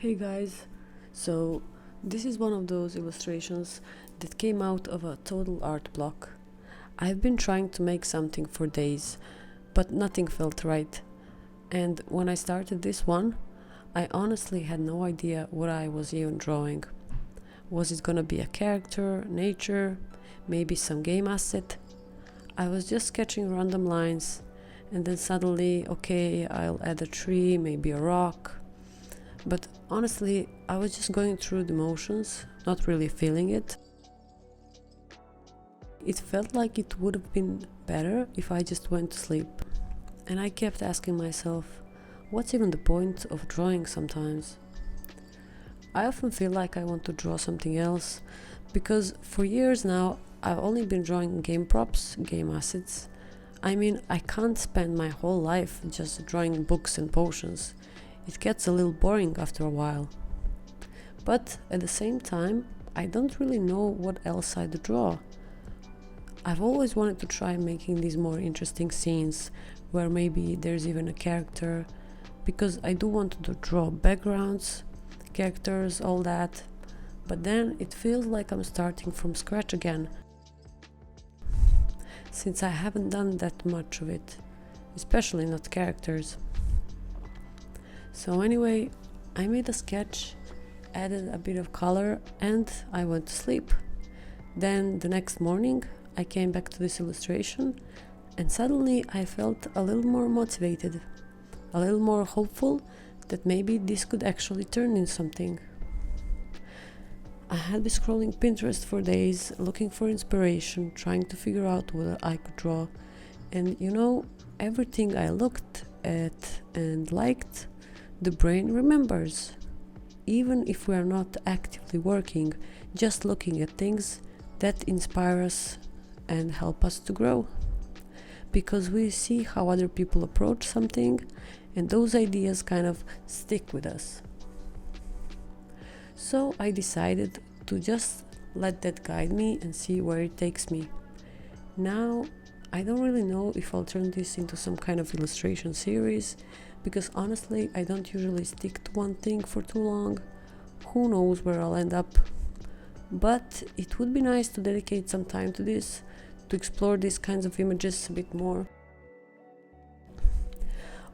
Hey guys, so this is one of those illustrations that came out of a total art block. I've been trying to make something for days, but nothing felt right. And when I started this one, I honestly had no idea what I was even drawing. Was it gonna be a character, nature, maybe some game asset? I was just sketching random lines, and then suddenly, okay, I'll add a tree, maybe a rock. But honestly, I was just going through the motions, not really feeling it. It felt like it would have been better if I just went to sleep. And I kept asking myself, what's even the point of drawing sometimes? I often feel like I want to draw something else, because for years now I've only been drawing game props, game assets. I mean, I can't spend my whole life just drawing books and potions. It gets a little boring after a while. But at the same time, I don't really know what else I'd draw. I've always wanted to try making these more interesting scenes where maybe there's even a character, because I do want to draw backgrounds, characters, all that. But then it feels like I'm starting from scratch again, since I haven't done that much of it, especially not characters. So anyway, I made a sketch, added a bit of color, and I went to sleep. Then the next morning I came back to this illustration, and suddenly I felt a little more motivated, a little more hopeful that maybe this could actually turn into something. I had been scrolling Pinterest for days, looking for inspiration, trying to figure out what I could draw. And everything I looked at and liked, the brain remembers. Even if we are not actively working, just looking at things that inspire us and help us to grow. Because we see how other people approach something, and those ideas kind of stick with us. So I decided to just let that guide me and see where it takes me. Now, I don't really know if I'll turn this into some kind of illustration series, because honestly, I don't usually stick to one thing for too long. Who knows where I'll end up? But it would be nice to dedicate some time to this, to explore these kinds of images a bit more.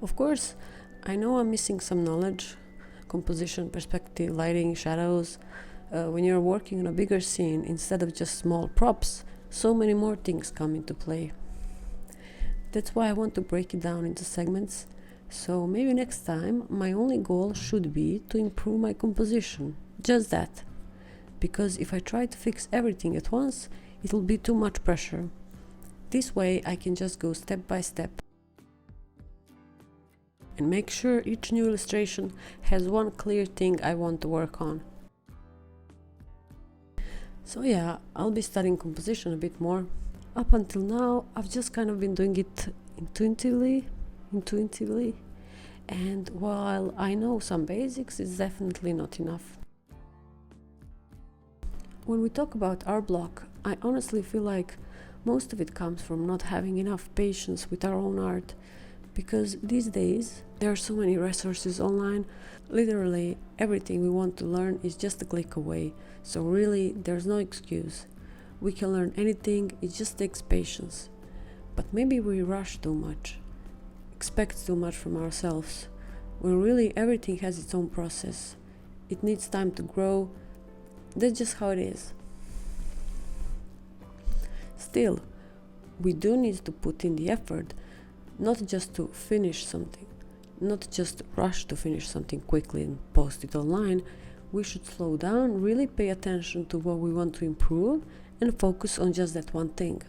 Of course, I know I'm missing some knowledge, composition, perspective, lighting, shadows. When you're working on a bigger scene instead of just small props, so many more things come into play. That's why I want to break it down into segments. So maybe next time my only goal should be to improve my composition, just that. Because if I try to fix everything at once, it'll be too much pressure. This way I can just go step by step and make sure each new illustration has one clear thing I want to work on. So yeah, I'll be studying composition a bit more. Up until now, I've just kind of been doing it intuitively, and while I know some basics, it's definitely not enough. When we talk about art block, I honestly feel like most of it comes from not having enough patience with our own art, because these days there are so many resources online. Literally everything we want to learn is just a click away, so really there's no excuse. We can learn anything, it just takes patience. But maybe we rush too much, expect too much from ourselves, when really everything has its own process. It needs time to grow. That's just how it is. Still, we do need to put in the effort, not just to finish something, not just rush to finish something quickly and post it online. We should slow down, really pay attention to what we want to improve, and focus on just that one thing.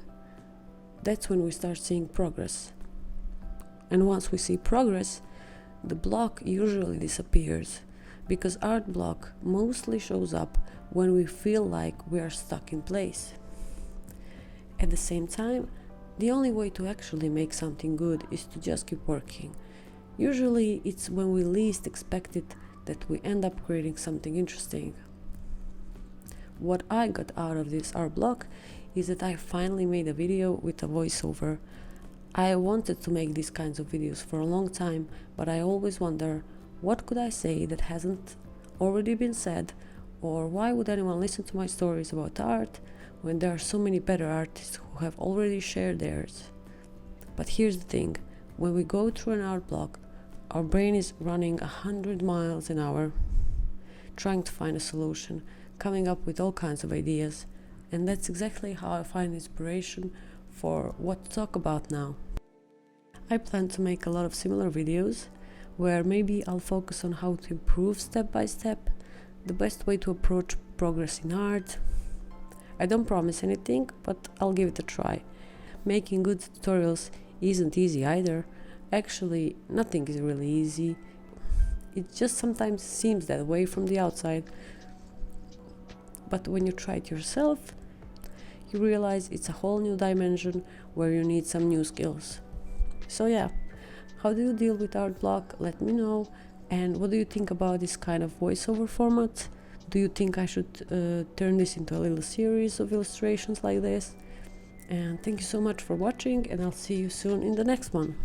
That's when we start seeing progress. And once we see progress, the block usually disappears, because art block mostly shows up when we feel like we are stuck in place. At the same time, the only way to actually make something good is to just keep working. Usually it's when we least expect it that we end up creating something interesting. What I got out of this art block is that I finally made a video with a voiceover. I wanted to make these kinds of videos for a long time, but I always wonder, what could I say that hasn't already been said, or why would anyone listen to my stories about art when there are so many better artists who have already shared theirs? But here's the thing, when we go through an art block, our brain is running 100 miles an hour, trying to find a solution, coming up with all kinds of ideas, and that's exactly how I find inspiration for what to talk about now. I plan to make a lot of similar videos, where maybe I'll focus on how to improve step by step, the best way to approach progress in art. I don't promise anything, but I'll give it a try. Making good tutorials isn't easy either. Actually, nothing is really easy. It just sometimes seems that way from the outside. But when you try it yourself, you realize it's a whole new dimension where you need some new skills. So yeah, how do you deal with art block? Let me know. And what do you think about this kind of voiceover format? Do you think I should turn this into a little series of illustrations like this? And thank you so much for watching, and I'll see you soon in the next one.